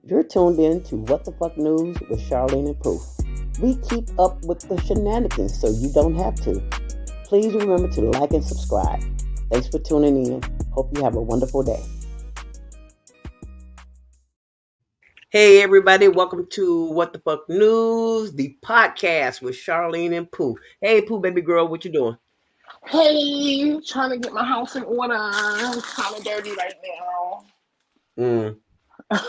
You're tuned in to What the Fuck News with Charlene and Pooh. We keep up with the shenanigans so you don't have to. Please remember to like and subscribe. Thanks for tuning in. Hope you have a wonderful day. Hey everybody, welcome to What the Fuck News, the podcast with Charlene and Pooh. Hey Pooh, baby girl, what you doing? Hey, trying to get my house in order. It's kind of dirty right Mm. now.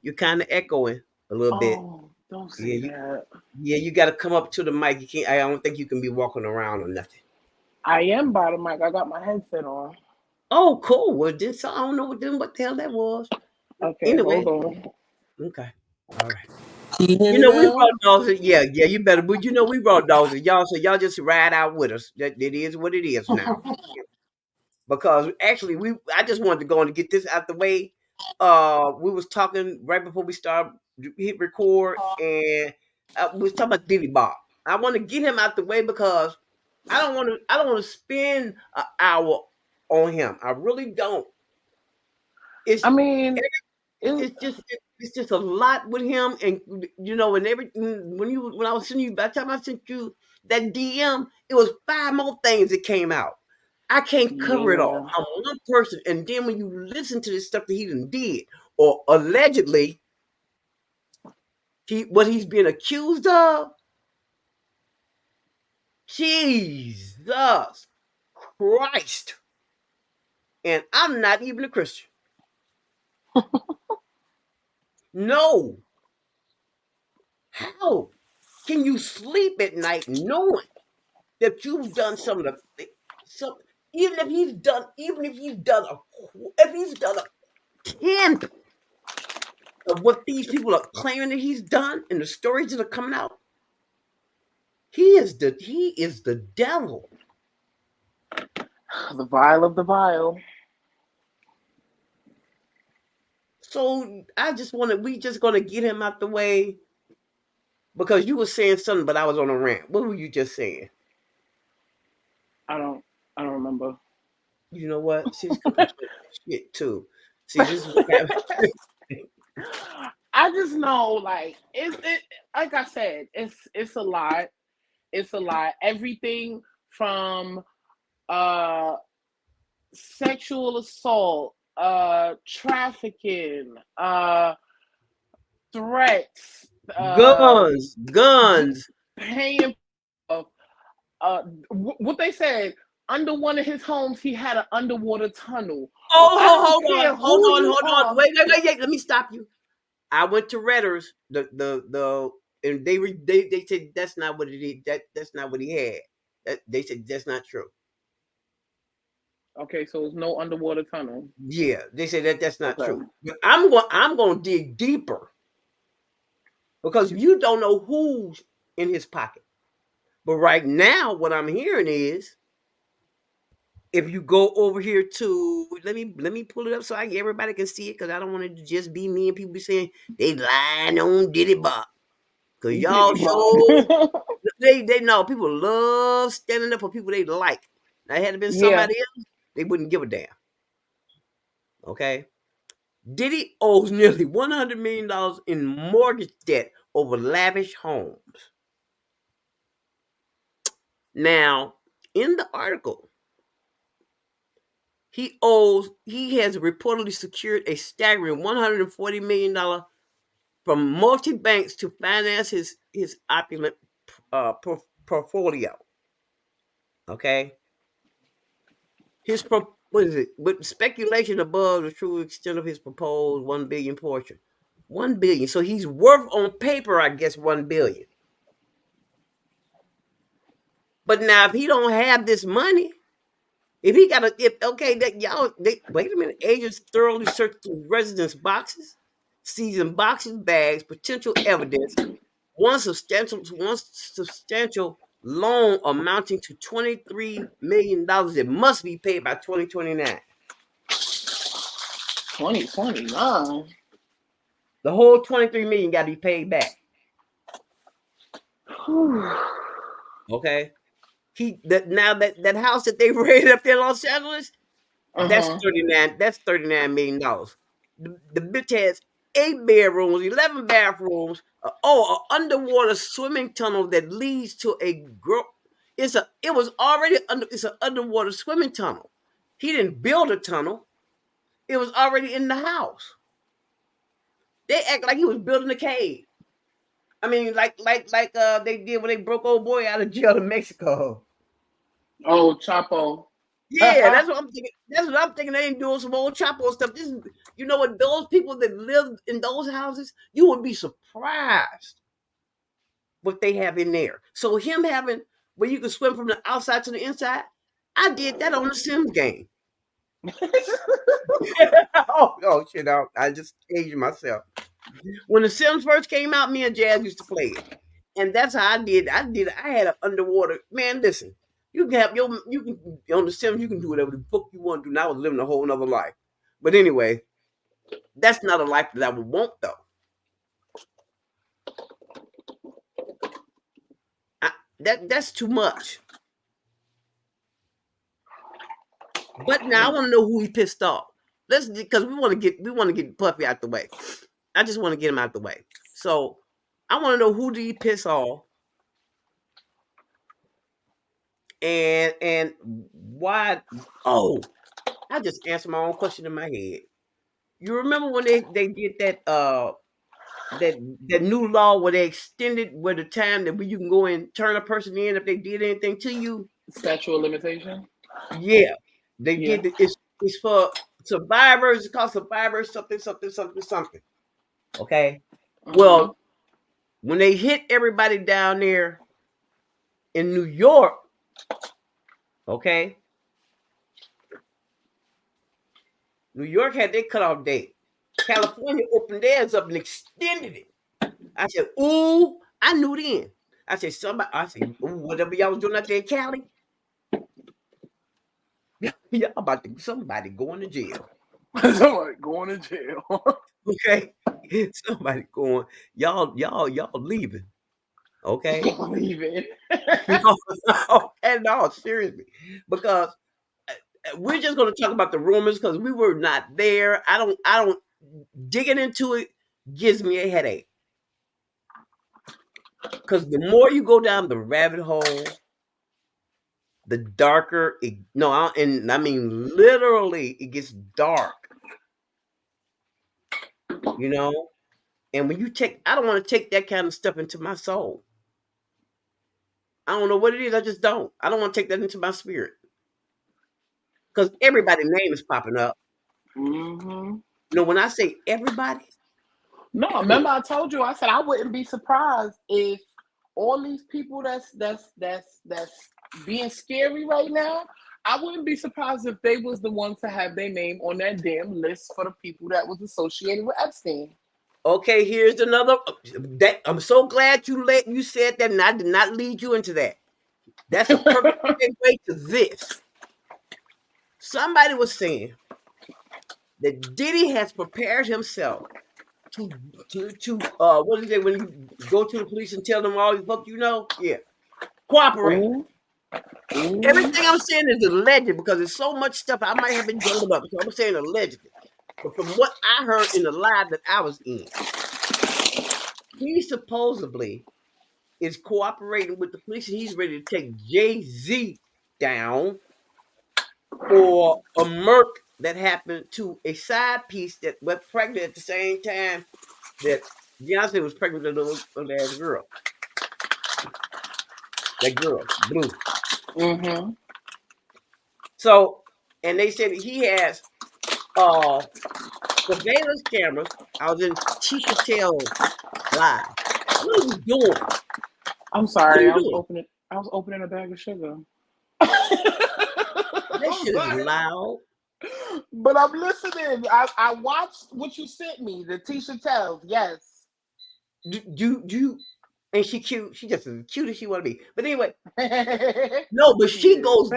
You're kind of echoing. A little bit. Oh, don't Yeah, say that. you got to come up to the mic. You can't. I don't think you can be walking around or nothing. I am by the mic. I got my headset on. Oh, cool. Well, this I don't know what the hell that was. Okay, Anyway, hold on. okay, all right. Can you hear You me know we now? brought dogs. Yeah. You better. But you know we brought dogs, and y'all. So y'all just ride out with us. That it is what it is now. Because actually, I just wanted to go and get this out the way. We was talking right before we started hit record, and we was talking about Diddy Bob. I want to get him out the way because I don't want to. I don't want to spend an hour on him. I really don't. It's I mean, it, it's just a lot with him, and and when I was sending you, by the time I sent you that DM, it was 5 more things that came out. I can't cover it all. yeah. I'm one person, and then when you listen to this stuff that he done did, or allegedly what he's being accused of, Jesus Christ! And I'm not even a Christian. No, how can you sleep at night knowing that you've done some of the some if he's done a tenth of what these people are claiming that he's done and the stories that are coming out, he is the devil. The vial of the vial. So we just gonna get him out the way because you were saying something, but I was on a rant. What were you just saying? I don't. I don't remember. You know what? She's cooking shit too. See, this is what happens. I just know, like it. Like I said, it's a lot. It's a lot. Everything from uh sexual assault, trafficking, threats, Guns. paying. Uh, what they said, under one of his homes, he had an underwater tunnel. I don't care who you Hold on. are. Wait. Let me stop you. I went to Redders, and they said that's not what it is. That's not what he had. They said that's not true. Okay, so it's no underwater tunnel. Yeah, they said that's not Okay. true. But I'm going to dig deeper because you don't know who's in his pocket. But right now, what I'm hearing is if you go over here to let me pull it up so everybody can see it because I don't want it to just be me and people be saying they lying on Diddy Bop because y'all Diddy Bob. show they know people love standing up for people they like. Now, had it been Yeah. somebody else, they wouldn't give a damn. Okay, Diddy owes nearly $100 million in mortgage debt over lavish homes. Now, in the article, he has reportedly secured a staggering $140 million from multi banks to finance his opulent portfolio. Okay, what is it? With speculation above the true extent of his proposed 1 billion portion, 1 billion. So he's worth on paper, I guess, 1 billion. But now, if he don't have this money, if he got a, if okay, that y'all, wait a minute. Agents thoroughly searched the residence boxes, seizing boxes, bags, potential evidence. One substantial loan amounting to $23 million that must be paid by 2029. 2029. The whole 23 million got to be paid back. Okay. Now that house that they raided up there in Los Angeles, Uh-huh. that's $39 million. The bitch has 8 bedrooms, 11 bathrooms. An underwater swimming tunnel that leads to a girl. It was already under. It's an underwater swimming tunnel. He didn't build a tunnel. It was already in the house. They act like he was building a cave. I mean, like they did when they broke old boy out of jail in Mexico. Oh, Chapo. Yeah, that's what I'm thinking. That's what I'm thinking. They ain't doing some old Chapo stuff. This is, you know what? Those people that live in those houses, you would be surprised what they have in there. So him having where you can swim from the outside to the inside, I did that on the Sims game. Oh shit! I just aged myself. When the Sims first came out, me and Jazz used to play it, and that's how I did. I had an underwater man. Listen, you can have you can on the Sims. You can do whatever the fuck you want to do. And I was living a whole nother life. But anyway, that's not a life that I would want though. I, that's too much. But now I want to know who he pissed off. Let's because we want to get Puffy out the way. I just want to get him out the way. So I want to know who did he piss off and why. Oh, I just answered my own question in my head. You remember when they did that that new law where they extended where the time that you can go and turn a person in if they did anything to you? Statute of limitation. Yeah, they Yeah. did. It's for survivors. It's called survivors something something something something. Okay. Mm-hmm. Well, when they hit everybody down there in New York, okay, New York had their cutoff date. California opened theirs up and extended it. I said, "Ooh, I knew then." I said, "Somebody." I said, "Ooh, whatever y'all was doing out there in Cali, y'all about to somebody going to jail." Somebody going to jail. Okay, somebody going. Y'all leaving. Okay, Believe it. and no, seriously, because we're just going to talk about the rumors because we were not there. I don't digging into it gives me a headache because the more you go down the rabbit hole, the darker it. No, and I mean literally, it gets dark. You know, and when you take, I don't want to take that kind of stuff into my soul. I don't know what it is. I just don't. I don't want to take that into my spirit because everybody's name is popping up. Mm-hmm. You know, when I say everybody, No, hmm, remember I told you I said I wouldn't be surprised if all these people that's being scary right now. I wouldn't be surprised if they was the ones to have their name on that damn list for the people that was associated with Epstein. okay, here's another. That I'm so glad you said that, and I did not lead you into that. That's a perfect segue to this. Somebody was saying that Diddy has prepared himself to what is it when you go to the police and tell them all the fuck you know? Yeah, cooperate. Ooh, ooh. Everything I'm saying is alleged because there's so much stuff I might have been jungled up. So I'm saying allegedly. But from what I heard in the live that I was in, he supposedly is cooperating with the police and he's ready to take Jay-Z down for a murk that happened to a side piece that was pregnant at the same time that Beyonce was pregnant with a little ass girl. That girl, Blue. Mm-hmm. So, and they said that he has uh surveillance cameras. I was in Tisha Tell live. What are you doing? I'm What are sorry. you doing? I was opening a bag of sugar. That I'm shit is sorry. loud. But I'm listening. I watched what you sent me, the Tisha Tells. Yes. Do and she cute. She just as cute as she want to be. But anyway, no, but She she is. goes.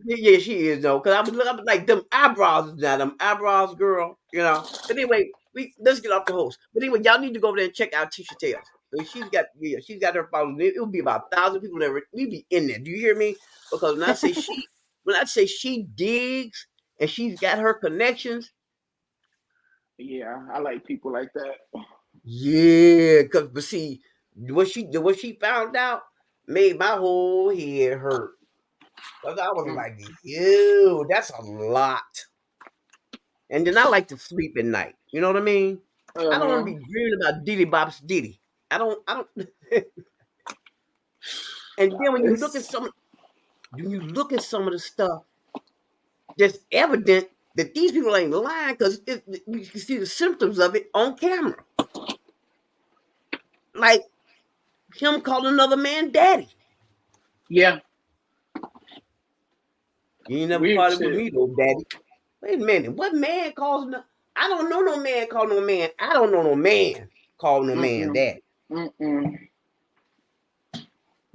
Yeah, she is though. Because I was like them eyebrows now, them eyebrows, girl. You know. But anyway, let's get off the host. But anyway, y'all need to go over there and check out Tisha Tales. She's got her followers. It will be about 1,000 people there. We be in there. Do you hear me? Because when I say she digs and she's got her connections, Yeah, I like people like that. Yeah, cause but see, what she found out made my whole head hurt. Cause I was Mm. like, ew, that's a lot. And then I like to sleep at night. You know what I mean? I don't want to Uh-huh. be dreaming about Diddy Bob's Diddy. I don't and then It's when you look at some of the stuff, that's evident that these people ain't lying because you can see the symptoms of it on camera. Like him calling another man daddy. yeah, You ain't never weird parted with shit. me though, daddy. Wait a minute. What man calls no I don't know no man call no man. I don't know no man call no man Mm-mm. daddy. Mm-mm.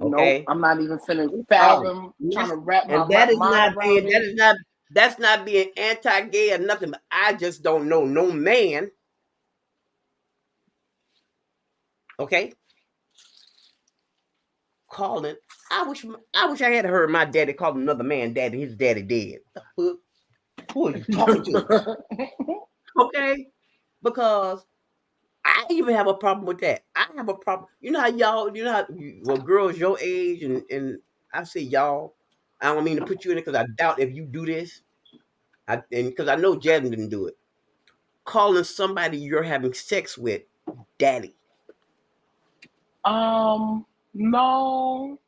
Nope. Okay? I'm not even finna Oh, fathom trying to wrap my and that is mind not around being it. that's not being anti-gay or nothing, but I just don't know no man, okay, calling. I wish I had heard my daddy call another man daddy, his daddy dead. The fuck? Who are you talking to? Okay? Because I even have a problem with that. I have a problem. You know how y'all, well, girls your age, and I say y'all, I don't mean to put you in it because I doubt if you do this. And because I know Jasmine didn't do it. Calling somebody you're having sex with daddy. No.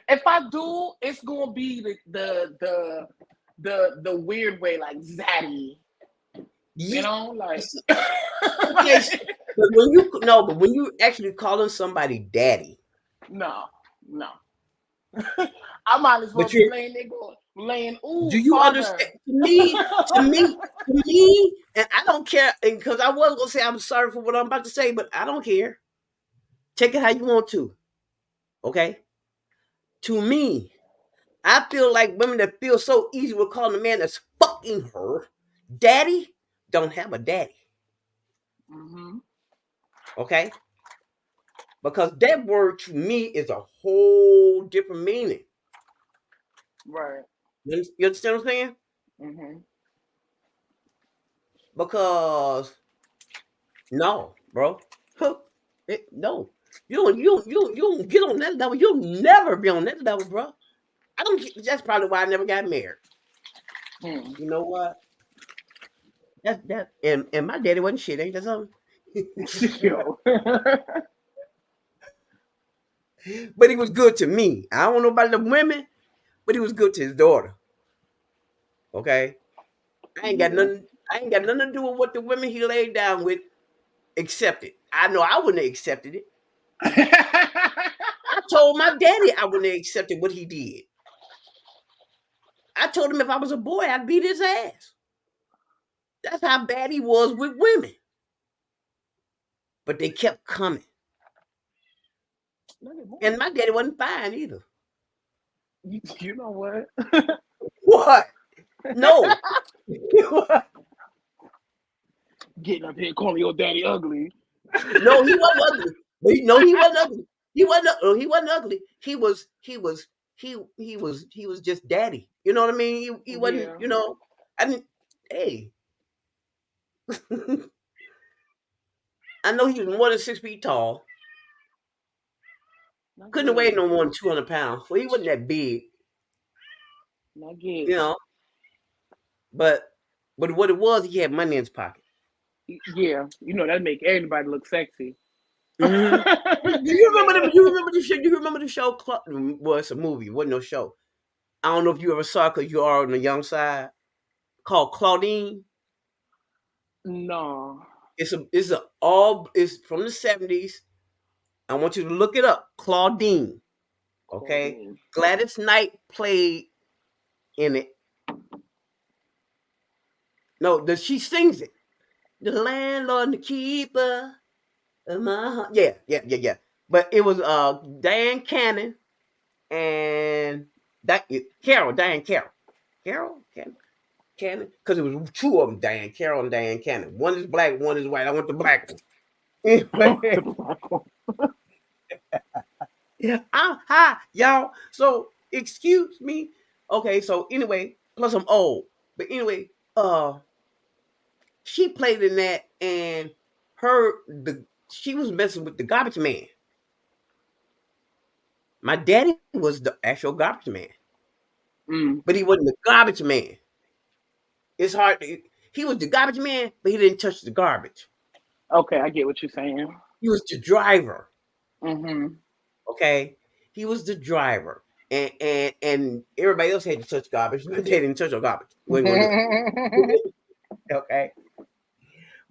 If I do, it's gonna be the weird way, like zaddy. You Yeah. know, like Okay, but when you no, but when you actually calling somebody daddy, no, no. I might as well but be you laying there going, laying, ooh, do you understand? father. To me, and I don't care because I was gonna say I'm sorry for what I'm about to say, but I don't care. Take it how you want to. Okay. To me, I feel like women that feel so easy with calling a man that's fucking her daddy don't have a daddy. Hmm. Okay. Because that word to me is a whole different meaning. Right. You understand what I'm saying? Hmm. Because no, bro. No. You don't get on that level. You'll never be on that level, bro. I don't that's probably why I never got married. Hmm. You know what? And my daddy wasn't shit, ain't that something? Yo. But he was good to me. I don't know about the women, but he was good to his daughter. Okay? I ain't got Yeah. nothing I ain't got nothing to do with what the women he laid down with accepted. I know I wouldn't have accepted it. I told my daddy I wouldn't have accepted what he did. I told him if I was a boy, I'd beat his ass. That's how bad he was with women. But they kept coming. Look at And boy. my daddy wasn't fine either. You know what? What? No. Getting up here calling your daddy ugly. No, he wasn't ugly. But no, he wasn't ugly. He wasn't ugly. He was just daddy. You know what I mean? He wasn't, Yeah. I mean, hey, I know he was more than 6 feet tall. Not Couldn't have good. weighed no more than 200 pounds. So he wasn't that big, Not you good. know. But what it was, he had money in his pocket. Yeah. You know that make everybody look sexy. Hmm. Do you It remember make you remember the show? You remember the show? Well, it's a movie. It wasn't no show. I don't know if you ever saw it because you are on the young side. Called Claudine. no. It's from the 70s. I want you to look it up. Claudine. Okay. Claudine. Gladys Knight played in it. No, she sings it. The landlord and the keeper of my heart. Yeah, yeah, yeah, yeah. But it was Diane Cannon and Diane Carroll. Cannon? Because it was two of them, Diane Carroll and Diane Cannon. One is black, one is white. I want the black one. The Anyway, black one. yeah, hi, y'all. So, excuse me. Okay, so anyway, plus I'm old. But anyway, She played in that, and she was messing with the garbage man. My daddy was the actual garbage man, Mm. but he wasn't the garbage man. It's hard. He was the garbage man, but he didn't touch the garbage. Okay, I get what you're saying. He was the driver. Mhm. Okay, he was the driver, and everybody else had to touch garbage, but they didn't touch no garbage. We ain't gonna do it. Okay,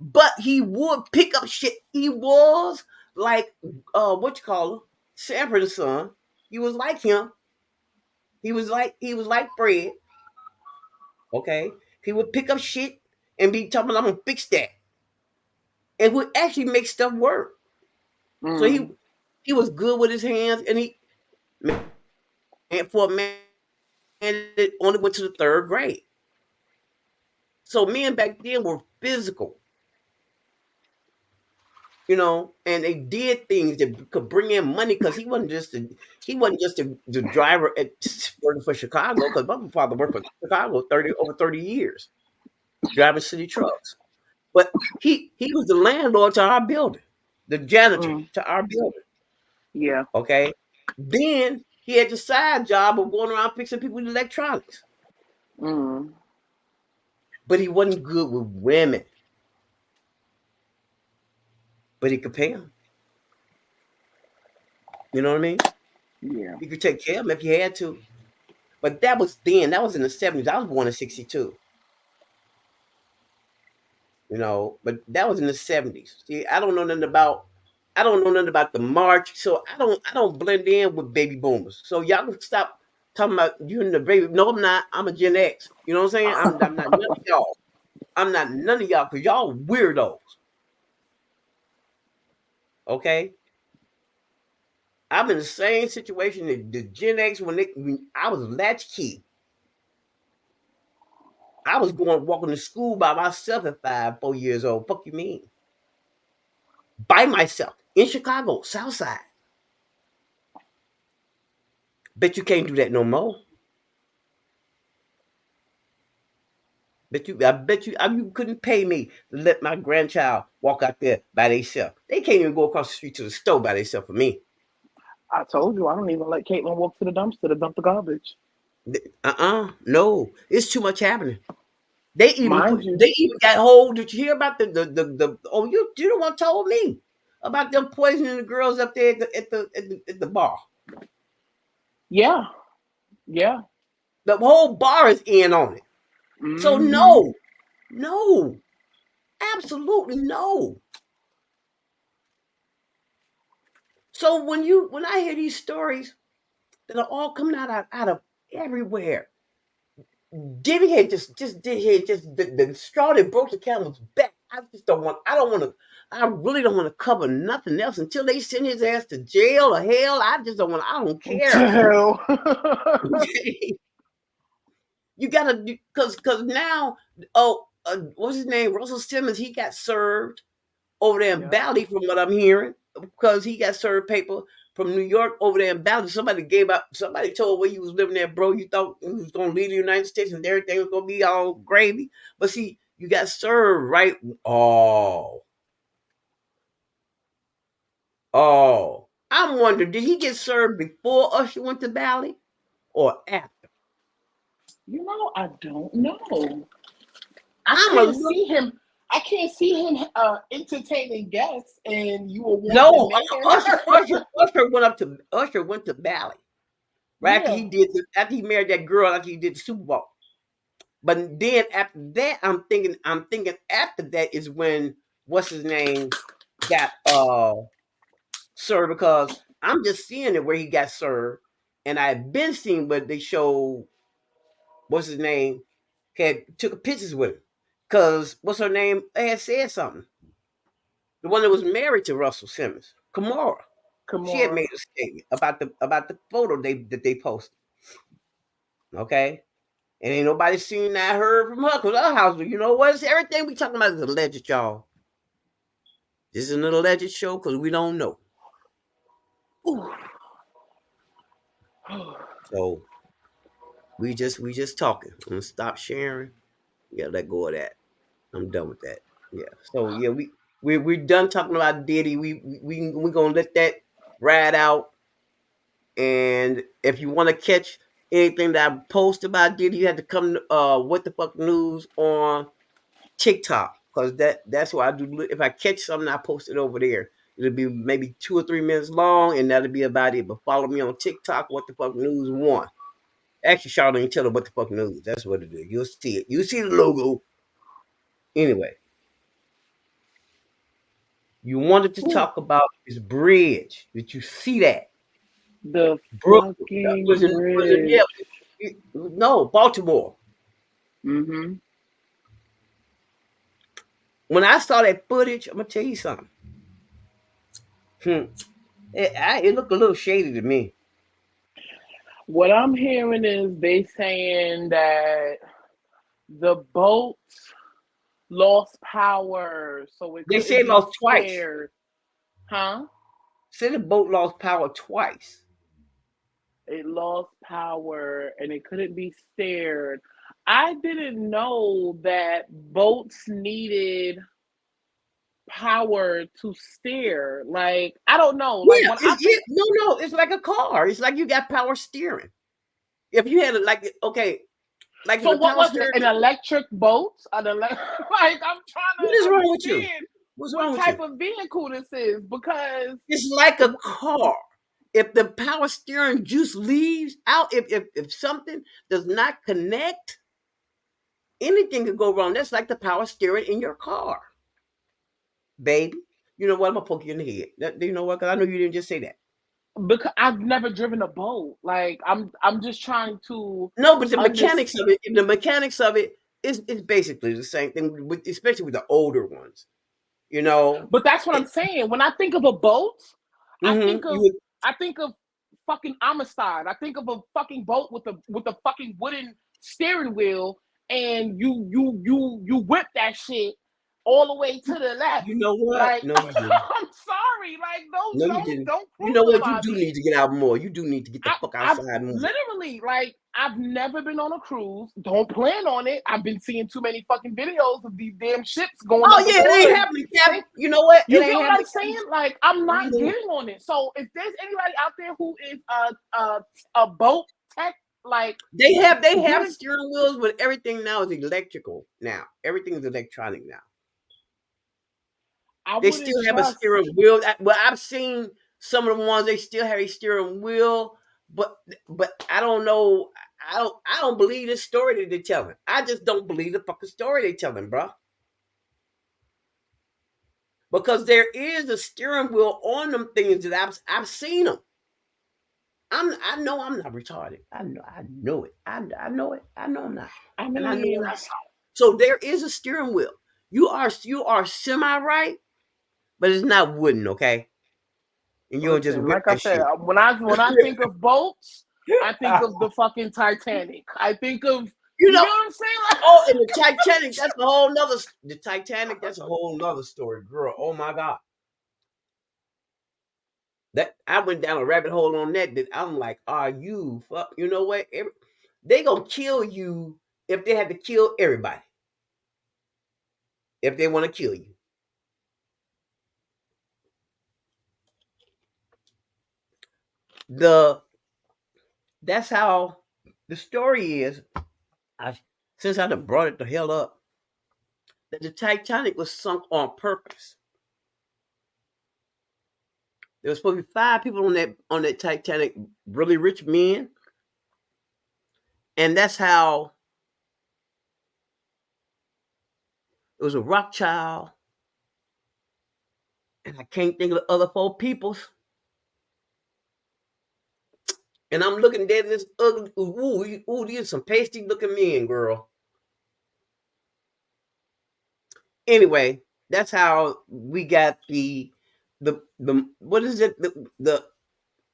but he would pick up shit. He was like what you call him, Sanford's son. He was like him. He was like Fred. Okay, he would pick up shit and be talking, "I'm gonna fix that," and would actually make stuff work. So he Mm. he was good with his hands, and he man, for a man that only went to the third grade. So men back then were physical, and they did things that could bring in money because he wasn't just the driver at working for Chicago, because my father worked for Chicago 30 years driving city trucks. But he was the landlord to our building, the janitor Mm. to our building. Yeah. Okay. Then he had the side job of going around fixing people's electronics. Mm. But he wasn't good with women. But he could pay them. You know what I mean? Yeah. He could take care of them if he had to. But that was then. That was in the 70s. I was born in 62. But that was in the 70s. See, I don't know nothing about the march, so I don't blend in with baby boomers. So y'all can stop talking about you and the baby. No, I'm not. I'm a Gen X. You know what I'm saying? I'm not none of y'all. I'm not none of y'all because y'all weirdos. Okay? I'm in the same situation that the Gen X when I was latchkey. I was going walking to school by myself at 4 years old. Fuck you mean? By myself in Chicago, South Side. Bet you can't do that no more. I bet you couldn't pay me to let my grandchild walk out there by themselves. They can't even go across the street to the store by themselves for me. I told you I don't even let Caitlin walk to the dumpster to dump the garbage. No, it's too much happening. They even Mind put. you. They even got hold. Did you hear about the? Oh, you the one told me about them poisoning the girls up there at the bar. Yeah. Yeah. The whole bar is in on it. So Mhm. no, no, absolutely no. So when I hear these stories that are all coming out of everywhere, Diddy had just did had just the straw that broke the camel's back. I don't want to. I really don't want to cover nothing else until they send his ass to jail or hell. I just don't want. I don't To care. hell. You gotta because now, what's his name? Russell Simmons. He got served over there in Yep. Valley, from what I'm hearing, because he got served paper from New York over there in Valley. Somebody told where you was living there, bro. You thought you was gonna leave the United States and everything was gonna be all gravy. But see, you got served right. Oh, oh. I'm wondering, did he get served before Usher went to Valley or after? I don't know. I I'm a can't little see him. I can't see him entertaining guests, and you a wanted no. man. Usher went to Valley right after Yeah. after he married that girl after he did the Super Bowl. But then after that, I'm thinking after that is when what's his name got served, because I'm just seeing it where he got served, and I've been seeing what they showed what's his name had took pictures with him, because what's her name had said something. The one that was married to Russell Simmons, Kamara, she had Kimura. made a statement about the photo that they posted. Okay, and ain't nobody seen that heard from her because her house. You know what? Everything we talking about is alleged, y'all. This is an alleged show because we don't know. Ooh. So we just talking. I'm gonna stop sharing. Yeah, let go of that. I'm done with that. Yeah. So yeah, we're done talking about Diddy. We gonna let that ride out. And if you want to catch anything that I post about Diddy, you have to come to What the Fuck News on TikTok, because that's what I do. If I catch something, I post it over there. It'll be maybe 2 or 3 minutes long, and that'll be about it. But follow me on TikTok, What the Fuck News One. Actually, Charlotte, tell them What the Fuck News. That's what it is. You'll see it. You'll see the logo. Anyway, you wanted to Ooh, talk about this bridge. Did you see that? the Brooklyn. That fucking yeah. bridge. No, Baltimore. Mm-hmm. When I saw that footage, I'm gonna tell you something. Hmm. It looked a little shady to me. What I'm hearing is they saying that the boat lost power, so it They say couldn't it be lost twice. steered. Huh? Say the boat lost power twice. It lost power and it couldn't be steered. I didn't know that boats needed power to steer. Like, I don't know. Like Yeah, when I think, no, it's like a car. It's like you got power steering. If you had it like okay, like if so the what power was it? steering, An electric boat? Like I'm trying what to is wrong with you? understand What's what wrong with type you? of vehicle this is because It's like a car. If the power steering juice leaves out, if something does not connect, anything could go wrong. That's like the power steering in your car, baby. You know what? I'm gonna poke you in the head. You know what? Because I know you didn't just say that. because I've never driven a boat. Like I'm just trying to No, but understand. the mechanics of it is basically the same thing, with, especially with the older ones. You know, But that's what I'm it, saying. When I think of a boat, I think you of would, I think of fucking Amistad. I think of a fucking boat with a fucking wooden steering wheel, and you whip that shit all the way to the left. you know what? Like No, you didn't. I'm sorry, like No, you didn't. don't You know what? You crucify do me. need to get out more. You do need to get the fuck I've outside more. literally like I've never been on a cruise. Don't plan on it. I've been seeing too many fucking videos of these damn ships going Oh under the yeah, it water ain't and happening, sink. Captain. You know what? It You get ain't what I'm happening. saying? Like I'm Captain. not getting on it. So if there's anybody out there who is a boat tech, like They have give, steering wheels, but everything now is electrical. Now everything is electronic now. I They wouldn't still have a trust. steering wheel. Well, I've seen some of the ones they still have a steering wheel, but I don't know. I don't believe the story that they're telling. I just don't believe the fucking story they're telling, bro. Because there is a steering wheel on them things that I've seen them. I know I'm not retarded. I know it. I know it. I know I'm not, I and I know mean, what I saw. So there is a steering wheel. You are semi right, but it's not wooden, okay? And you don't just listen, whip like I that said, shit. when I think of boats, I think of the fucking Titanic. I think of You you know, get what I'm saying? oh, and the Titanic, that's a whole nother. The Titanic, that's a whole nother story, girl. Oh my god, that I went down a rabbit hole on that. That I'm like, are you fuck? You know what? They gonna kill you if they had to kill everybody. If they want to kill you, the that's how the story is. I since I done brought it the hell up that the Titanic was sunk on purpose. There was supposed to be 5 people on that Titanic, really rich men, and that's how it was a Rothschild, and I can't think of the other 4 peoples. And I'm looking dead at this ugly. Ooh, these some pasty looking men, girl. Anyway, that's how we got the what is it the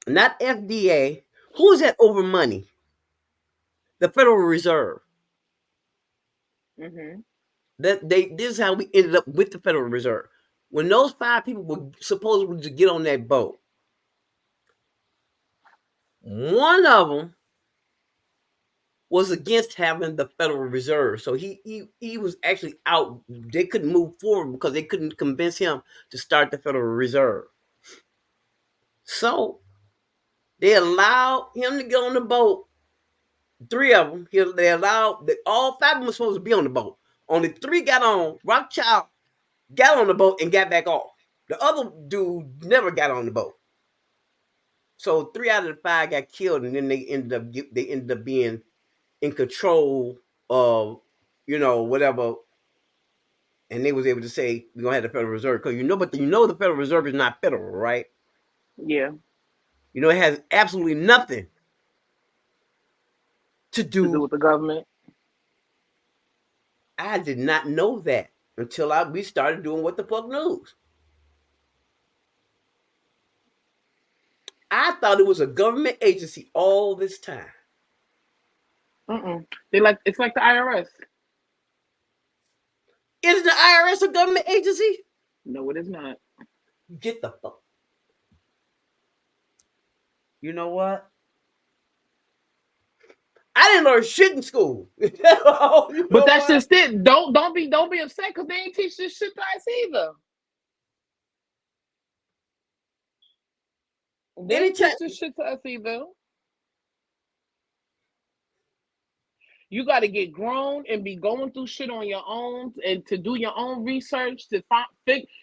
not FDA. Who's that over money? The Federal Reserve. hmm That they this is how we ended up with the Federal Reserve. When those 5 people were supposed to get on that boat, one of them was against having the Federal Reserve. So he was actually out. They couldn't move forward because they couldn't convince him to start the Federal Reserve. So they allowed him to get on the boat. Three of them. They allowed all five of them were supposed to be on the boat. Only three got on. Rothschild got on the boat and got back off. The other dude never got on the boat. So three out of the five got killed, and then they ended up being in control of whatever, and they was able to say we're gonna have the Federal Reserve because but the Federal Reserve is not federal, right? Yeah. It has absolutely nothing to To do do. with the government. I did not know that until we started doing What the Fuck News. I thought it was a government agency all this time. It's like the IRS. Is the IRS a government agency? No, it is not. Get the fuck. You know what? I didn't learn shit in school. You But know that's what? just it. Don't be upset because they ain't teach this shit to us either. They ain't Anytime. teach this shit to us either. You got to get grown and be going through shit on your own and to do your own research to find.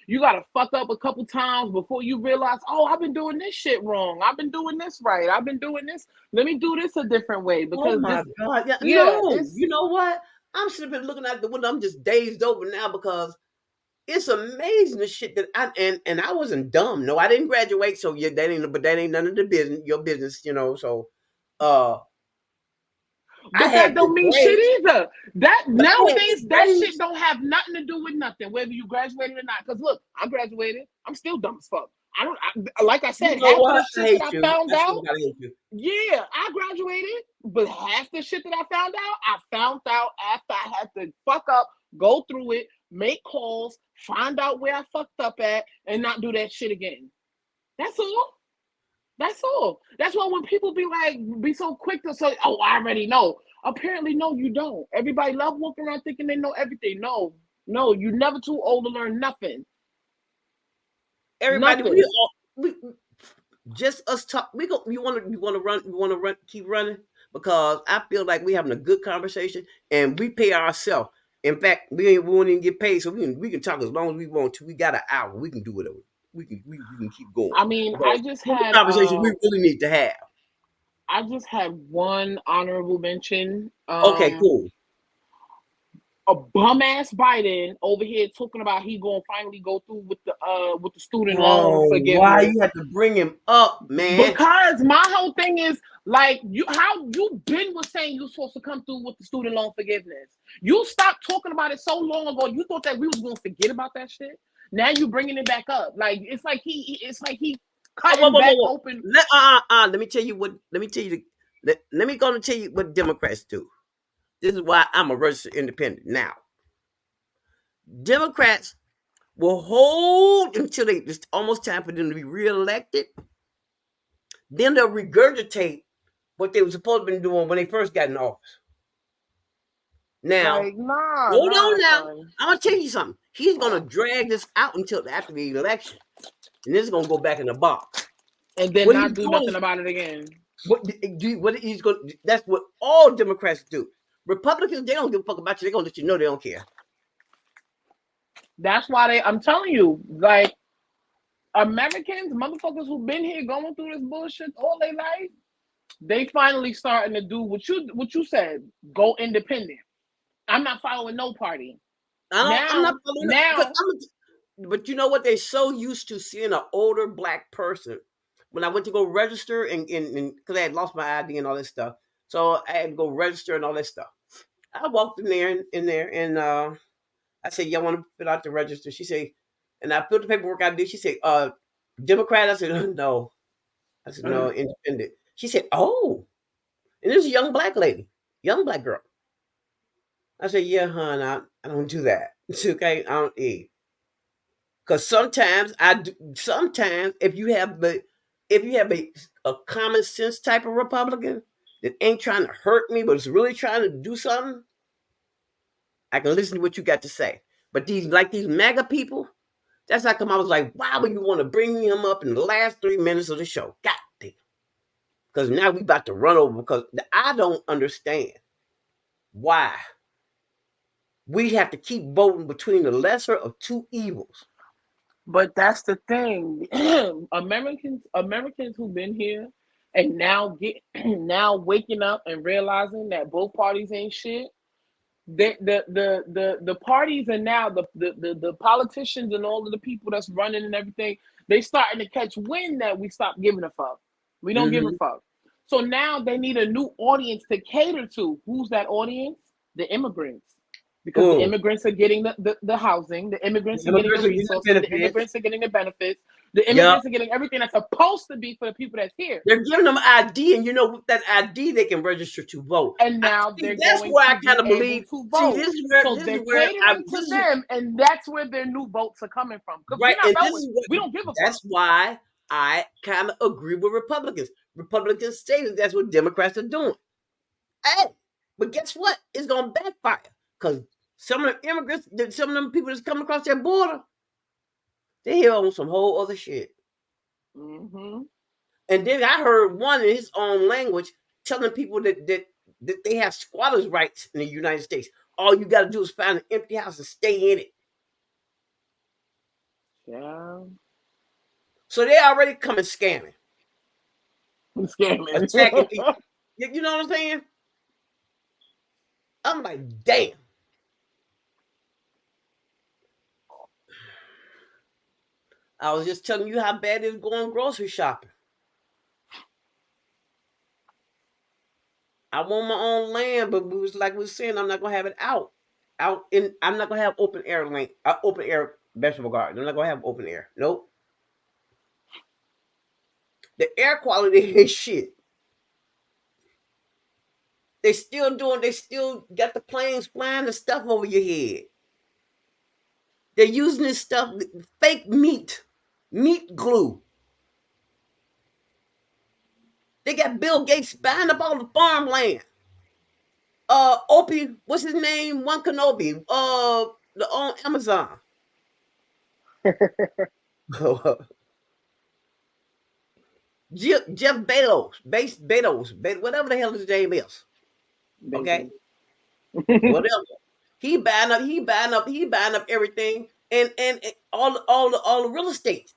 You got to fuck up a couple times before you realize, oh, I've been doing this shit wrong. I've been doing this right. I've been doing this. Let me do this a different way Oh because my this, God. Yeah, yeah, no. it's. You know what? I'm sitting here looking out the window. I'm just dazed over now because it's amazing the shit that and I wasn't dumb. No, I didn't graduate, so yeah, that ain't none of the business, your business. So uh I But that had don't good mean shit grades, either. That but I had nowadays, good that shit grades. don't have nothing to do with nothing, whether you graduated or not. Because look, I graduated. I'm still dumb as fuck. I don't. Like I You said, know half of what? the I shit that hate I you. found I swear out. to God, I hate you. Yeah, I graduated, but half the shit that I found out after I had to fuck up, go through it, make calls, find out where I fucked up at, and not do that shit again. That's all. That's all. That's why when people be so quick to say, "Oh, I already know." Apparently, no, you don't. Everybody love walking around thinking they know everything. No, no, you're never too old to learn nothing. Everybody, Nothing. we just us talk. You want to run, keep running because I feel like we having a good conversation and we pay ourselves. In fact, we won't even get paid, so we can talk as long as we want to. We got an hour. We can do whatever. We can keep going I mean, because some of the conversations we really need to have. I just had one honorable mention. Okay, cool. A bum ass Biden over here talking about he gonna finally go through with the student loan Oh, why forgiveness. you have to bring him up, man? Because my whole thing is like you been was saying you supposed to come through with the student loan forgiveness. You stopped talking about it so long ago. You thought that we was gonna forget about that shit. Now you bringing it back up. Like it's like he Whoa, cutting whoa, whoa, back whoa. open. Let me tell you what. Let me tell you. Let me go and tell you what Democrats do. This is why I'm a registered independent. Now, Democrats will hold until it's almost time for them to be reelected. Then they'll regurgitate what they were supposed to be doing when they first got in office. Now, Like nah, hold on nah, now. son. I'm gonna tell you something. He's gonna drag this out until after the election, and this is gonna go back in the box. And then What he's not do doing nothing is about it again. what he's going. That's what all Democrats do. Republicans, they don't give a fuck about you. They're gonna let you know they don't care. That's why I'm telling you, like Americans, motherfuckers who've been here going through this bullshit all their life, they finally starting to do what you said, go independent. I'm not following no party. I'm not Now, following up because now, but you know what? They're so used to seeing an older black person. When I went to go register and because I had lost my ID and all this stuff, so I had to go register and all that stuff. I walked in there and I said, "Y'all want to fill out the register?" She said, and I filled the paperwork I did. She said, Democrat." I said, "No." I said, "No, independent." She said, "Oh," and this is a young black lady, young black girl. I said, "Yeah, hon, I don't do that. It's okay. I don't eat." Because sometimes I do, sometimes if you have a common sense type of Republican, that ain't trying to hurt me, but it's really trying to do something, I can listen to what you got to say. But these MAGA people, that's how come I was like, why would you want to bring him up in the last 3 minutes of the show? God damn. Because now we about to run over because I don't understand why we have to keep voting between the lesser of two evils. But that's the thing. Americans who've been here and now get now waking up and realizing that both parties ain't shit. The parties and now the politicians and all of the people that's running and everything, they starting to catch wind that we stop giving a fuck. We don't give a Mm-hmm. fuck. So now they need a new audience to cater to. Who's that audience? The immigrants. Because the Oh, immigrants are getting the housing, the the immigrants are getting the immigrants are getting the resources, the benefits. immigrants are getting the benefits, the Yup. immigrants are getting everything that's supposed to be for the people that's here. They're giving them ID, and you know, with that ID, they can register to vote. And I now see. they're That's going where I to be kind of able believe. to See, vote. So this is they're where I catering to this is them, and that's where their new votes are coming from. Because we're right, not and this voting. is what We don't give a fuck. that's why I kind of agree with Republicans. Republicans say that that's what Democrats are doing. Hey, but guess what? It's gonna backfire because some of the immigrants, some of them people that's coming across that border, they here on some whole other shit. Mm-hmm. And then I heard one in his own language telling people that they have squatters' rights in the United States. All you got to do is find an empty house and stay in it. Yeah. So they already coming scamming, I'm scamming. attacking people. You know what I'm saying? I'm like, damn. I was just telling you how bad it is going grocery shopping. I want my own land, but we was like we were saying, I'm not gonna have it out in. I'm not gonna have open air lane, open air vegetable garden. I'm not gonna have open air. Nope. The air quality ain't shit. They still doing. They still got the planes flying the stuff over your head. They're using this stuff, fake meat glue. They got Bill Gates buying up all the farmland. Opie, what's his name? One Kenobi. The on Amazon. Jeff Bezos, whatever the hell his name is. Okay, Baby. whatever. He buying up everything, and all the real estate.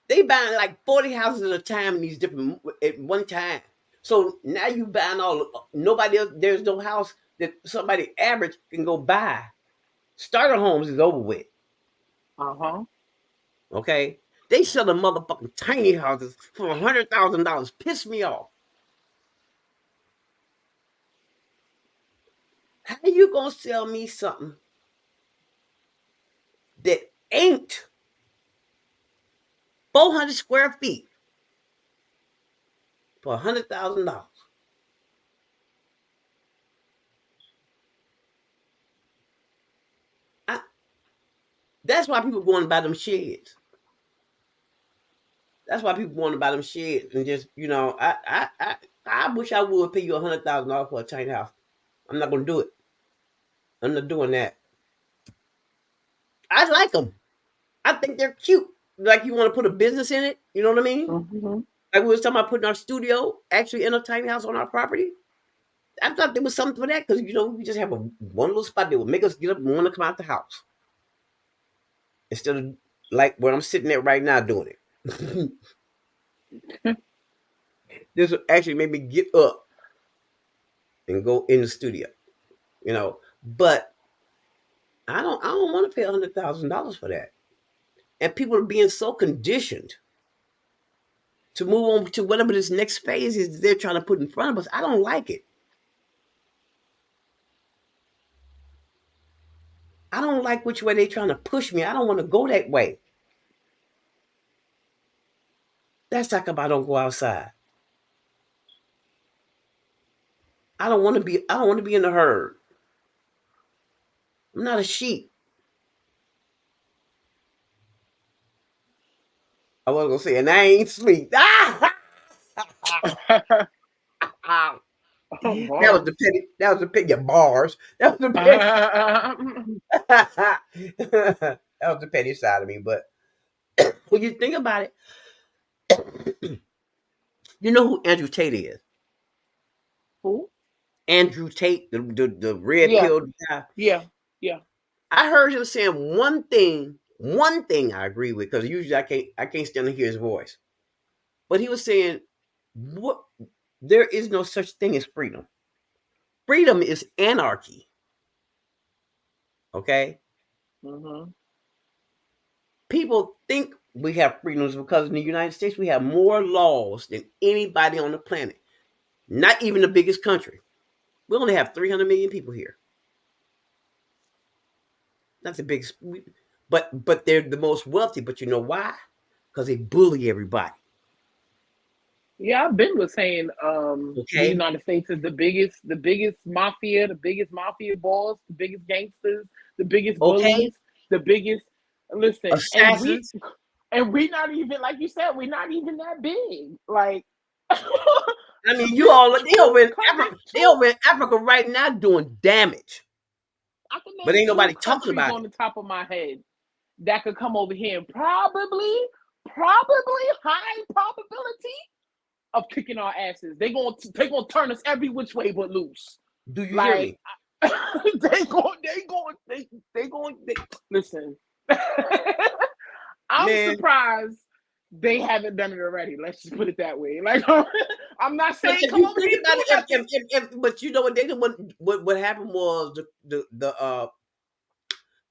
They buying like 40 houses at a time in these different at one time. So now you buying all nobody else. There's no house that somebody average can go buy. Starter homes is over with. Uh-huh. Okay, they sell the motherfucking tiny houses for $100,000. Piss me off. How you gonna sell me something that ain't 400 square feet for $100,000? That's why people going to buy them sheds. That's why people want to buy them sheds and just I wish I would pay you $100,000 for a tiny house. I'm not gonna do it. I'm not doing that. I like them. I think they're cute. Like you want to put a business in it. You know what I mean? Mm-hmm. Like we was talking about putting our studio actually in a tiny house on our property. I thought there was something for that because we just have one little spot that would make us get up and want to come out the house instead of like where I'm sitting at right now doing it. This would actually make me get up and go in the studio. But I don't want to pay $100,000 for that. And people are being so conditioned to move on to whatever this next phase is they're trying to put in front of us. I don't like it. I don't like which way they're trying to push me. I don't want to go that way. That's like if I don't go outside. I don't want to be in the herd. I'm not a sheep. I was gonna say, and I ain't sleep. Ah! Ah, that was the Bars. petty. That was the petty yeah, bars. That was the petty. That was the petty side of me. But when you think about it, you know who Andrew Tate is? Who? Andrew Tate, the red Yeah, pill guy. yeah, yeah. I heard him saying one thing I agree with because usually I can't stand to hear his voice. But he was saying, "What? There is no such thing as freedom. Freedom is anarchy." Okay, Hmm. people think we have freedoms because in the United States we have more laws than anybody on the planet. Not even the biggest country. We only have 300 million people here. Not the biggest, but they're the most wealthy. But you know why? Because they bully everybody. Yeah, I've been was saying the Okay, United States is the biggest mafia boss, the biggest gangsters, the biggest okay, bullies, the biggest listen, assassins. and we not even like you said, we're not even that big. Like I mean, you this all they over in this Africa. They two over in Africa right now doing damage, I can but name ain't two nobody talking countries about on it. the top of my head that could come over here and probably high probability of kicking our asses. They gonna turn us every which way but loose. Do you hear Like me, they listen. I'm man? surprised they haven't done it already. Let's just put it that way. Like I'm not But saying if come you over think here and about do it, nothing. but you know what they did, what happened was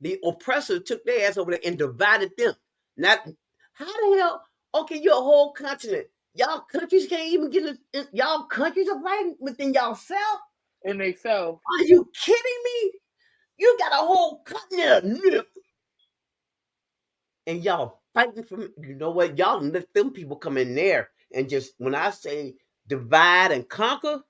the oppressor took their ass over there and divided them. Not how the hell? Okay, you're a whole continent. Y'all countries can't even get it. Y'all countries are fighting within y'allself. And they self. Are you kidding me? You got a whole continent, and y'all fighting for. You know what? Y'all let them people come in there and just when I say divide and conquer,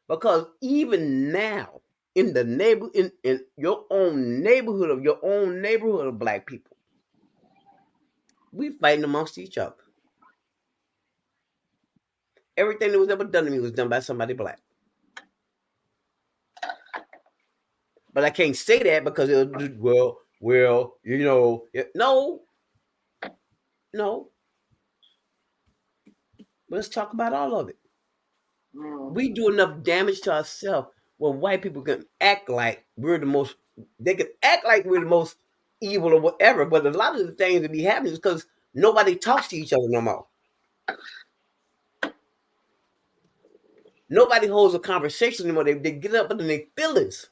because even now in the in your own neighborhood of black people, we fighting amongst each other. Everything that was ever done to me was done by somebody black. But I can't say that because well, no, no. Let's talk about all of it. Mm. We do enough damage to ourselves when white people can act like we're the most. They can act like we're the most evil or whatever. But a lot of the things that be happening is because nobody talks to each other no more. Nobody holds a conversation anymore. They get up under their feelings.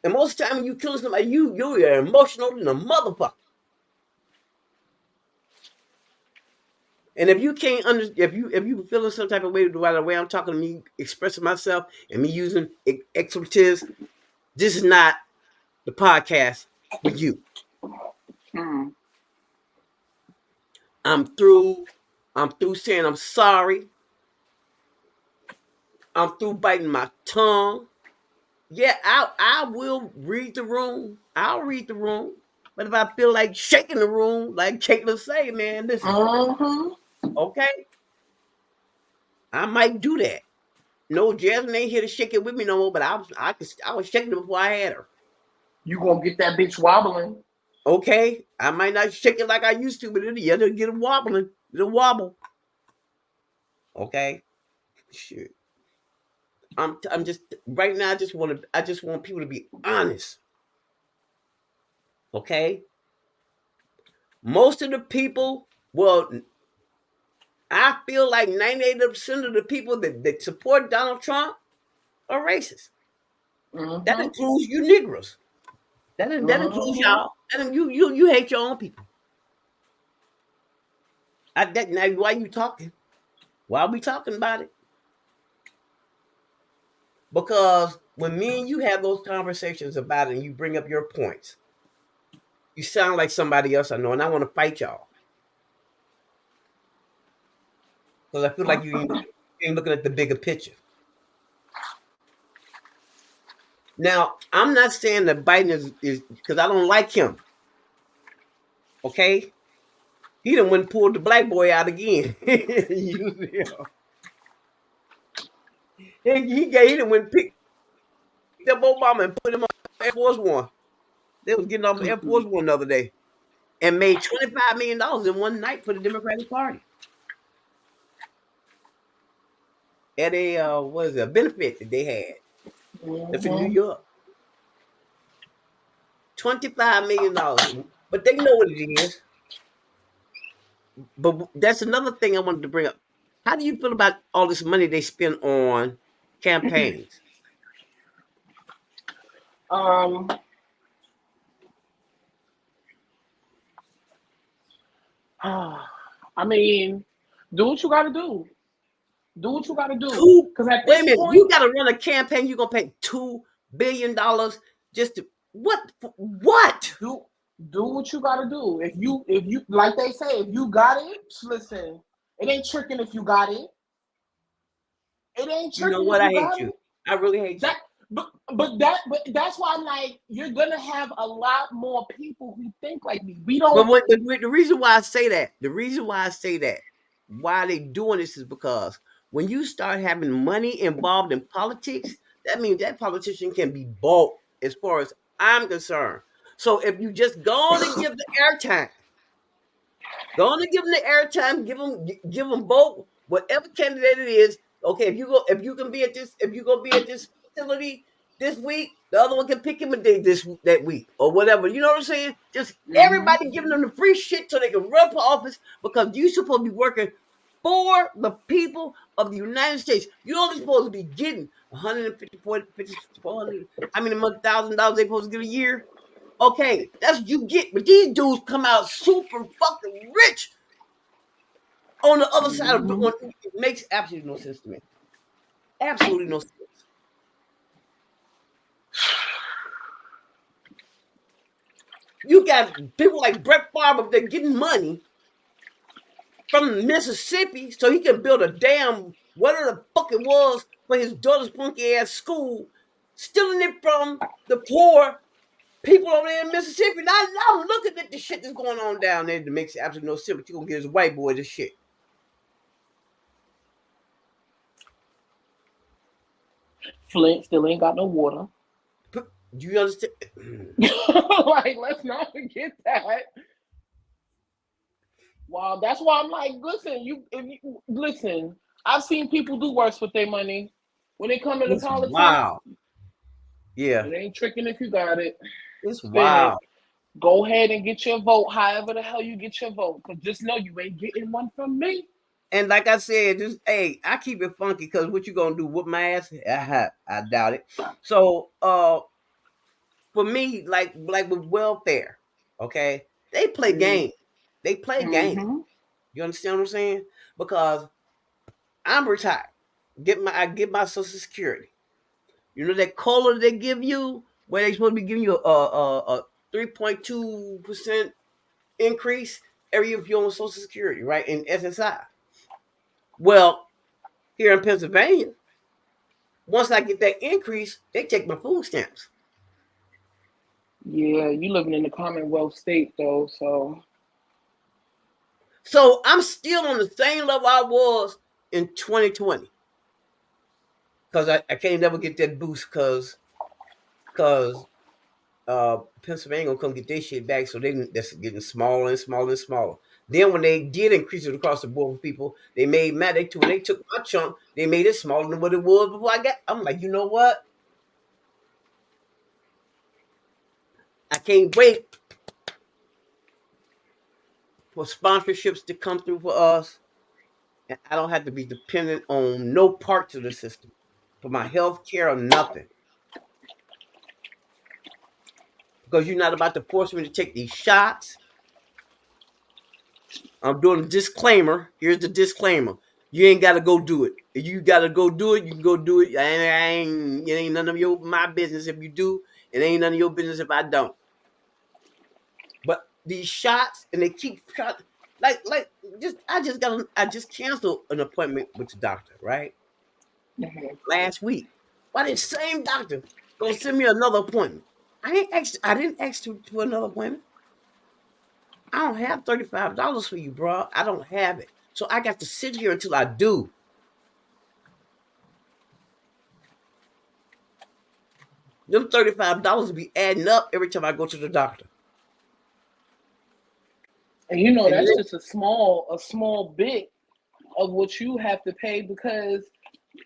And most of the time, when you kill somebody, you are emotional than a motherfucker. And if you can't if you feeling some type of way by the way I'm talking to me, expressing myself, and me using expletives, this is not the podcast for you. Mm. I'm through. I'm through saying I'm sorry. I'm through biting my tongue. Yeah, I will read the room. I'll read the room. But if I feel like shaking the room, like Caitlin say, man, listen, Mm-hmm. okay, I might do that. No, Jasmine ain't here to shake it with me no more. But I was shaking it before I had her. You gonna get that bitch wobbling. Okay, I might not shake it like I used to, but it'll get it wobbling. It'll wobble. Okay, shit. I'm just right now. I just want people to be honest. Okay, most of the people. Well, I feel like 98% of the people that support Donald Trump are racist. That Mm-hmm. includes you Negroes. That includes Mm-hmm. y'all. You hate your own people. Now why you talking? Why are we talking about it? Because when me and you have those conversations about it and you bring up your points, you sound like somebody else I know, and I want to fight y'all because I feel like you ain't looking at the bigger picture. Now, I'm not saying that Biden is because I don't like him. Okay, He done went and pulled the black boy out again. You know. He done went and picked up Obama and put him on Air Force One. They was getting off Air Force Mm-mm. One the other day and made $25 million in one night for the Democratic Party at a what is it, a benefit that they had. That's in New Mm-hmm. York. $25 million, but they know what it is. But that's another thing I wanted to bring up. How do you feel about all this money they spend on campaigns? Um, I mean, do what you got to do. Do what you got to do. Two. Because at Wait a this minute. You point, got to run a campaign. You're gonna pay $2 billion just to what? What? do do what you got to do. If you like they say, if you got it, listen. It ain't tricking if you got it. It ain't You know tricking what? if I you hate got you. it. I really hate you. That but that's why I'm like, you're gonna have a lot more people who think like me. We But don't. the reason why I say that, why they doing this is because when you start having money involved in politics, that means that politician can be bought. As far as I'm concerned, so if you just go on and give the airtime, go on and give them the airtime, give them both, whatever candidate it is. Okay, if you can be at this, if you gonna be at this facility this week, the other one can pick him a day that week or whatever. You know what I'm saying? Just Mhm. everybody giving them the free shit so they can run for office because you supposed to be working for the people of the United States. You're only supposed to be getting 150, 400, how many $1,000 they supposed to get a year? Okay, that's what you get. But these dudes come out super fucking rich on the other side of Mhm. doing it makes absolutely no sense to me. Absolutely no sense. You got people like Brett Favre they're getting money from Mississippi so he can build a damn whatever the fuck it was for his daughter's funky ass school, stealing it from the poor people over there in Mississippi. Now I'm looking at the shit that's going on down there that makes absolutely no sense. But you gonna give this white boy this shit. Flint still ain't got no water. Do you understand? Like, let's not forget that. Wow, that's why I'm like, listen, if you listen, I've seen people do worse with their money. When it comes to the It's politics, wild. Yeah, it ain't tricking if you got it. it's Spin it. wild. Go ahead and get your vote, however the hell you get your vote. Cause just know you ain't getting one from me. And like I said, just hey, I keep it funky because what you gonna do? Whoop my ass? I doubt it. So for me, like with welfare, okay, they play game. They play game. Mm-hmm. You understand what I'm saying? Because I'm retired. I get my Social Security. You know that cola they give you, where they supposed to be giving you a 3.2% increase every year if you're on Social Security, right? In SSI. Well, here in Pennsylvania, once I get that increase, they take my food stamps. Yeah, you living in the Commonwealth state though, so So I'm still on the same level I was in 2020 because I can't never get that boost because Pennsylvania gonna come get their shit back. So that's getting smaller and smaller and smaller. Then when they did increase it across the board for people, they made mad. When they took my chunk, they made it smaller than what it was before I got. I'm like, you know what? I can't wait for sponsorships to come through for us and I don't have to be dependent on no parts of the system for my health care or nothing. Because you're not about to force me to take these shots. I'm doing a disclaimer. Here's the disclaimer. You ain't gotta go do it. If you gotta go do it, you can go do it. It ain't none of my business if you do. It ain't none of your business if I don't. But these shots and they keep shot like just I just canceled an appointment with the doctor, right? mhm. Last week. Why the same doctor gonna send me another appointment? I didn't ask for another appointment. I don't have $35 for you, bro. I don't have it. So I got to sit here until I do. Them $35 will be adding up every time I go to the doctor. And you know And that's then just a small bit of what you have to pay because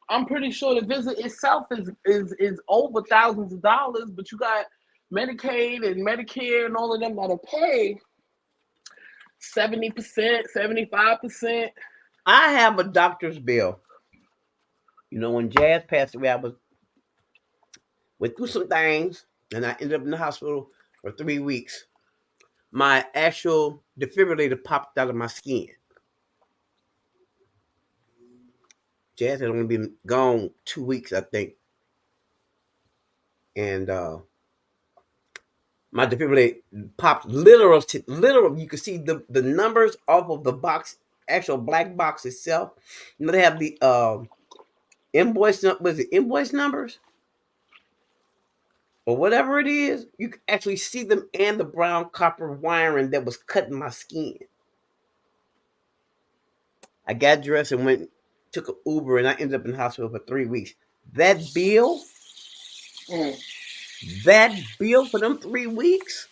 I'm pretty sure the visit itself is over thousands of dollars, but you got Medicaid and Medicare and all of them gotta pay 70%, 75%. I have a doctor's bill. When Jazz passed away, I went through some things, and I ended up in the hospital for 3 weeks. My actual defibrillator popped out of my skin. Jazz had only been gone 2 weeks, I think, and my defibrillator popped literal. You could see the numbers off of the box, actual black box itself. They have the invoice numbers or whatever it is. You can actually see them and the brown copper wiring that was cutting my skin. I got dressed and took an Uber, and I ended up in the hospital for 3 weeks. That bill, Mm. that bill for them 3 weeks,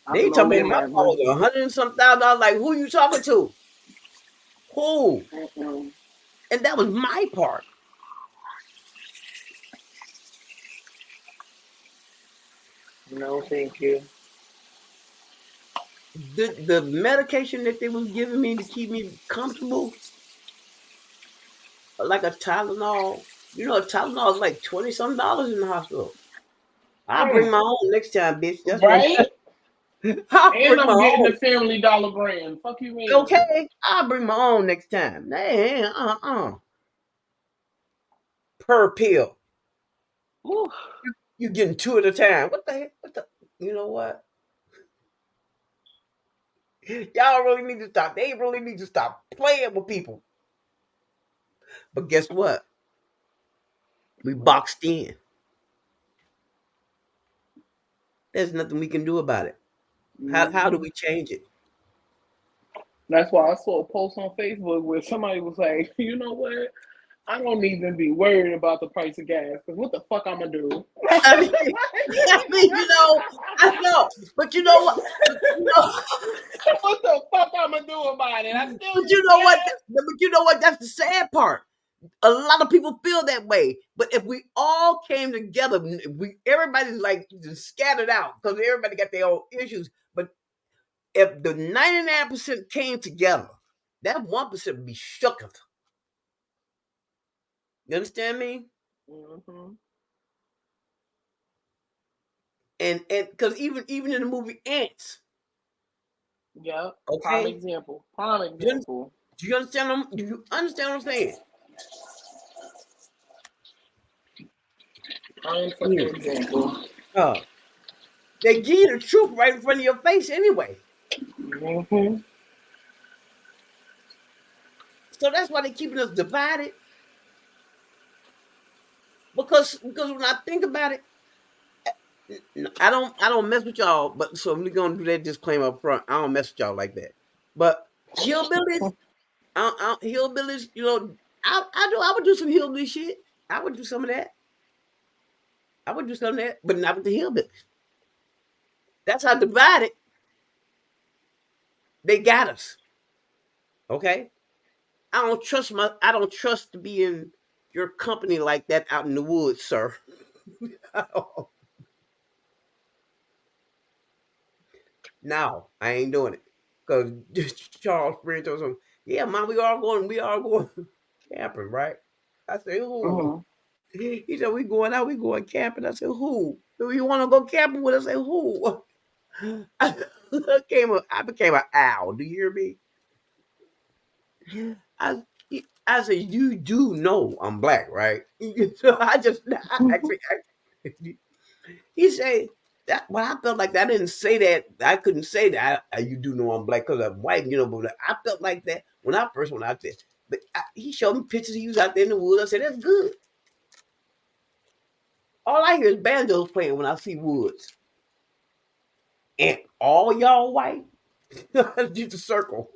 I they blow talking their about my mind, phone man. was $100 and some thousand dollars. Like, who you talking to? Who? Mm-mm. And that was my part. No, thank you. The medication that they was giving me to keep me comfortable, like a Tylenol. A Tylenol is like 20 some dollars in the hospital. I'll bring Mm. my own next time, bitch. That's what Right? I'll And bring my I'm getting own. the Family Dollar brand. Fuck you, mean? Okay, I'll bring my own next time. Hey, per pill. Whew. You getting two at a time. What the heck? What the? You know what? Y'all really need to stop. They really need to stop playing with people. But guess what? We What? boxed in. There's nothing we can do about it. How do Mm-hmm. we change it? That's why I saw a post on Facebook where somebody was like, you know what? I don't even be worried about the price of gas because what the fuck I'm gonna do? I mean, I mean, I know, but you know what? What the fuck I'm gonna do about it? I still But you use know what? gas. But you know what? That's the sad part. A lot of people feel that way. But if we all came together, everybody's like just scattered out because everybody got their own issues. But if the 99% came together, that 1% would be shooketh. You understand me? Mm-hmm. And because even in the movie Ants, Yep. Prime okay, example. Prime do you, example. do you understand? Do you understand what I'm saying? Prime fucking Mm. example. Uh, they give you the truth right in front of your face anyway. Mm-hmm. So that's why they're keeping us divided. Because when I think about it, I don't mess with y'all. But so we're gonna do that disclaimer up front. I don't mess with y'all like that. But hillbillies, hillbillies, I would do some hillbilly shit. I would do some of that. I would do some of that, but not with the hillbillies. That's how divided they got us. Okay, I don't trust to be in your company like that out in the woods, sir. No, I ain't doing it. Cause Charles Sprint told him, "Yeah, man, we all going camping, right?" I said, "Who?" Mm-hmm. He said, we going camping." I said, "Who? Do you want to go camping with us?" I said, "Who?" I became an owl. Do you hear me? I I said, "You do know I'm black, right?" So I actually, he said that. Well, I felt like that. I didn't say that. I couldn't say that. You do know I'm black because I'm white, but I felt like that when I first went out there. But he showed me pictures. He was out there in the woods. I said, "That's good." All I hear is banjos playing when I see woods, and all y'all white. I did the circle.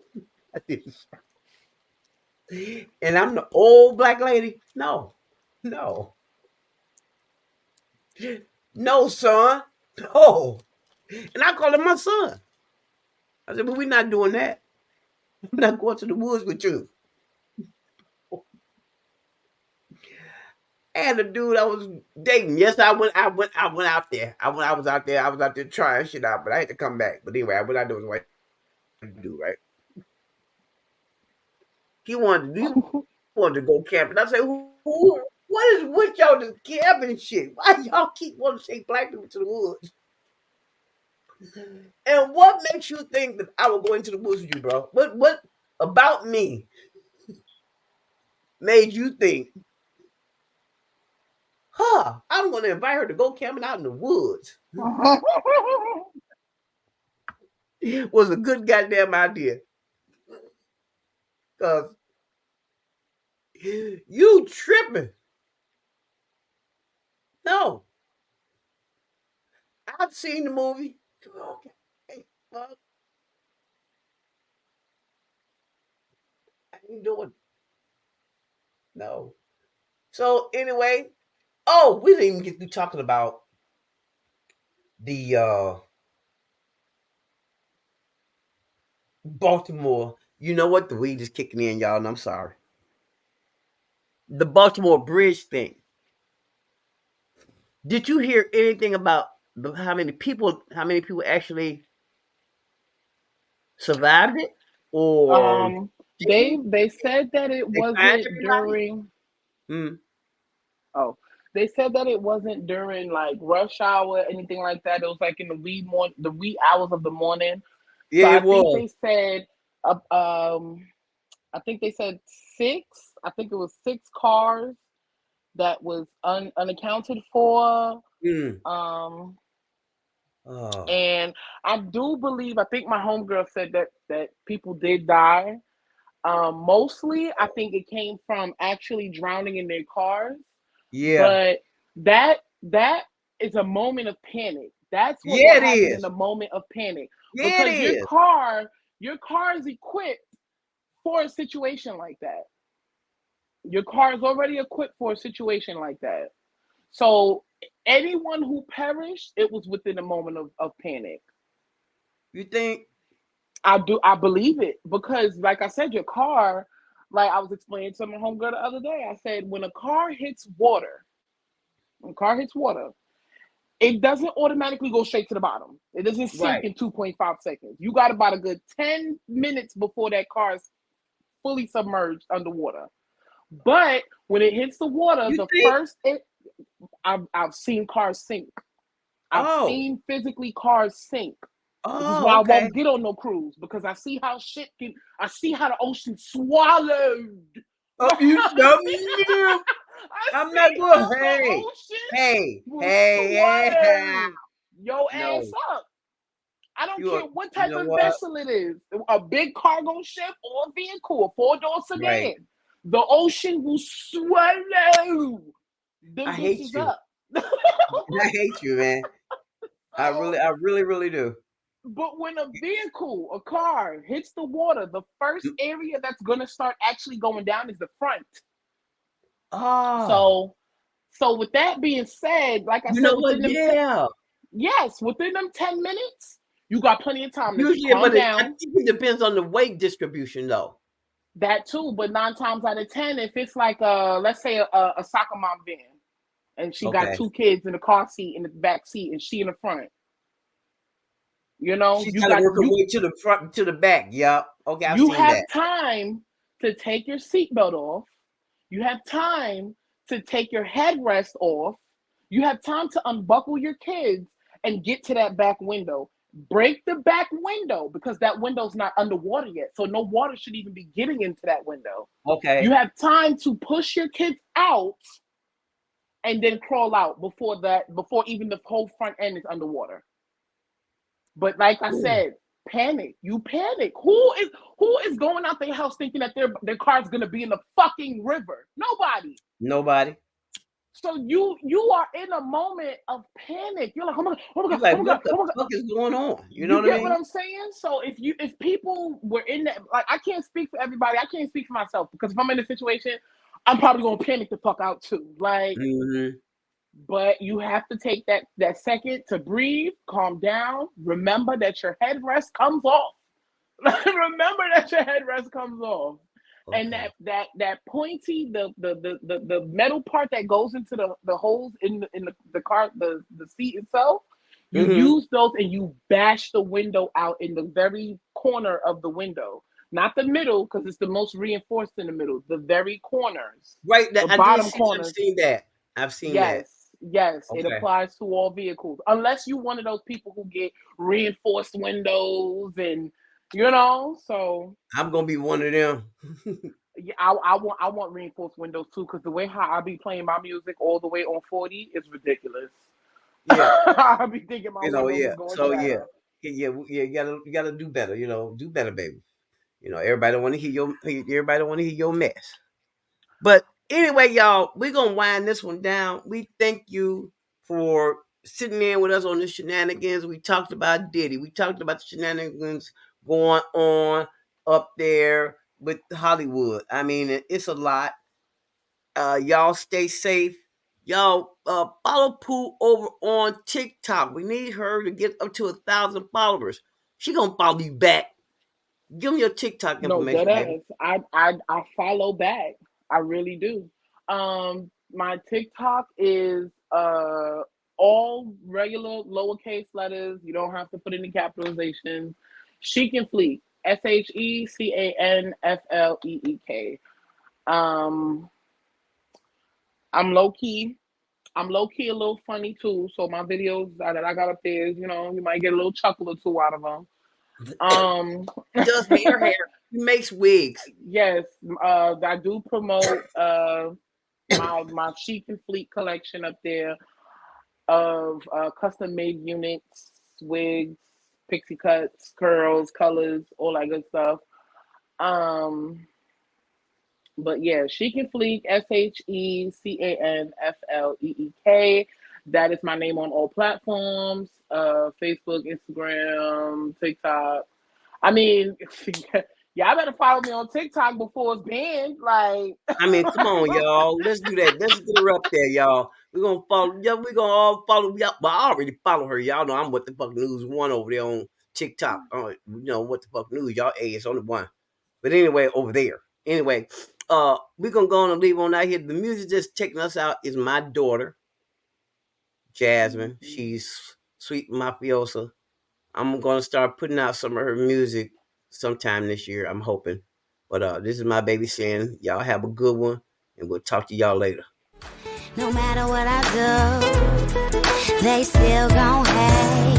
I did the circle. And I'm the old black lady. No, no, no, son, no. And I call him my son. I said, but we're not doing that. I'm not going to the woods with you. And the dude I was dating, yes, I went out there. I was out there trying shit out, but I had to come back. But anyway, I went out there was what to do, right? He wanted to go camping. I said, what is with y'all just camping shit? Why y'all keep wanting to take black people to the woods? And what makes you think that I will go into the woods with you, bro? What about me made you think, I'm gonna invite her to go camping out in the woods? Was a good goddamn idea. Cause you tripping. No. I've seen the movie. Okay. Well, I ain't doing it. No. So anyway, we didn't even get to talking about the Baltimore. You know what? The weed is kicking in, y'all, and I'm sorry. The Baltimore Bridge thing. Did you hear anything about how many people actually survived it? Or um, didn't? they said that it They find wasn't everybody? during. Mm. Oh, they said that it wasn't during like rush hour, anything like that. It was like in the wee hours of the morning. So Yeah, it was. uh, um, I think they said six. I think it was six cars that was unaccounted for. Mm. Um, Oh. and I do believe, I think my homegirl said that people did die. Mostly, I think it came from actually drowning in their cars. Yeah. But that is a moment of panic. That's what will Yeah, it happen in is. a moment of panic Yeah, it because is. your car is equipped for a situation like that. Your car is already equipped for a situation like that. So anyone who perished, it was within a moment of panic. You think? I believe it because like I said, your car, like I was explaining to my homegirl the other day, I said when a car hits water, it doesn't automatically go straight to the bottom. It doesn't sink Right. in 2.5 seconds. You got about a good 10 minutes before that car is fully submerged underwater. But when it hits the water, You the think? first it I've seen cars sink. I've Oh. seen physically cars sink. This is why Oh, I okay. won't get on no cruise because I see how the ocean swallowed. You I snub see, you. I I'm not see going. how the Hey, ocean hey, will hey, hey. swallow your ass No, up. I don't you are. care what You type know of what? vessel it is, a big cargo ship or a vehicle, a four-door Right. sedan. The ocean will swallow I them hate bitches you. up. I hate you, man. So, I really, really do. but when a vehicle, a car, hits the water, the first area that's gonna start actually going down is the front. Ah, So, so with that being said, like I you said, know what? Yeah. within them 10 minutes, you got plenty of time to Usually, calm I down. think it depends on the weight distribution, though. That too, but 9 times out of 10, if it's like let's say a soccer mom van, and she got Okay. two kids in the car seat in the back seat, and she in the front, She's you got to got work her way to the front, to the back. Yeah. Okay, I've you seen have that. time to take your seatbelt off. You have time to take your headrest off. You have time to unbuckle your kids and get to that back window. Break the back window because that window's not underwater yet. So no water should even be getting into that window. You Okay. have time to push your kids out and then crawl out before even the whole front end is underwater. But like I Ooh, said, panic. You panic. Who is going out their house thinking that their car's gonna be in the fucking river? Nobody. nobody. So you are in a moment of panic. You're like, oh my god, oh my You god, like, oh my what god, the oh my god. fuck is going on? You know You what I get what mean? I'm saying? So if people were in that, like, I can't speak for everybody. I can't speak for myself, because if I'm in a situation, I'm probably gonna panic the fuck out too. Like, Mm-hmm. but you have to take that second to breathe, calm down, remember that your headrest comes off. Remember that your headrest comes off. And Okay. that pointy, the metal part that goes into the holes in the car, the seat itself, you Mm-hmm. use those and you bash the window out in the very corner of the window. Not the middle, because it's the most reinforced in the middle. The very corners, Right. the That I did bottom see. I've corners. seen that. I've seen that. Yes, yes, it Okay. applies to all vehicles. Unless you one of those people who get reinforced windows and so I'm gonna be one of them. yeah, I want reinforced windows too, because the way how I be playing my music all the way on 40 is ridiculous. Yeah. I be thinking my windows Yeah. is going So yeah. down. Yeah. You gotta do better. Do better, baby. Everybody don't want to hear everybody don't want to hear your mess. But anyway, y'all, we're gonna wind this one down. We thank you for sitting in with us on the shenanigans. We talked about Diddy. We talked about the shenanigans going on up there with Hollywood. I mean, it's a lot. Y'all stay safe. Y'all follow Pooh over on TikTok. We need her to get up to 1,000 followers. She gonna follow you back. Give me your TikTok No, dead information, baby. ass. I follow back. I really do. My TikTok is all regular lowercase letters. You don't have to put any capitalizations. Chic and Fleek. SHECANFLEEK. Um, I'm low key. I'm low key a little funny too. So my videos that I got up there, you might get a little chuckle or two out of them. Um, He does hair. He makes wigs. yes, I do promote my Chic and Fleet collection up there of custom made units, wigs, pixie cuts, curls, colors, all that good stuff. Um, but yeah, Chic and Fleek, SHECANFLEEK. That is my name on all platforms: Facebook, Instagram, TikTok. I mean, y'all better follow me on TikTok before it's banned. Like, I mean, come on, y'all. Let's do that. Let's get her up there, y'all. We're gonna follow. Yeah, we're gonna all follow. Y'all. Well, I already follow her. Y'all know I'm what the fuck news one over there on TikTok. What the fuck news. Y'all it's only one. But anyway, over there. Anyway, we're gonna go on and leave on out here. The music just taking us out is my daughter, Jasmine. She's sweet mafiosa. I'm gonna start putting out some of her music sometime this year. I'm hoping. But this is my baby saying, y'all have a good one, and we'll talk to y'all later. No matter what I do, they still gon' hate.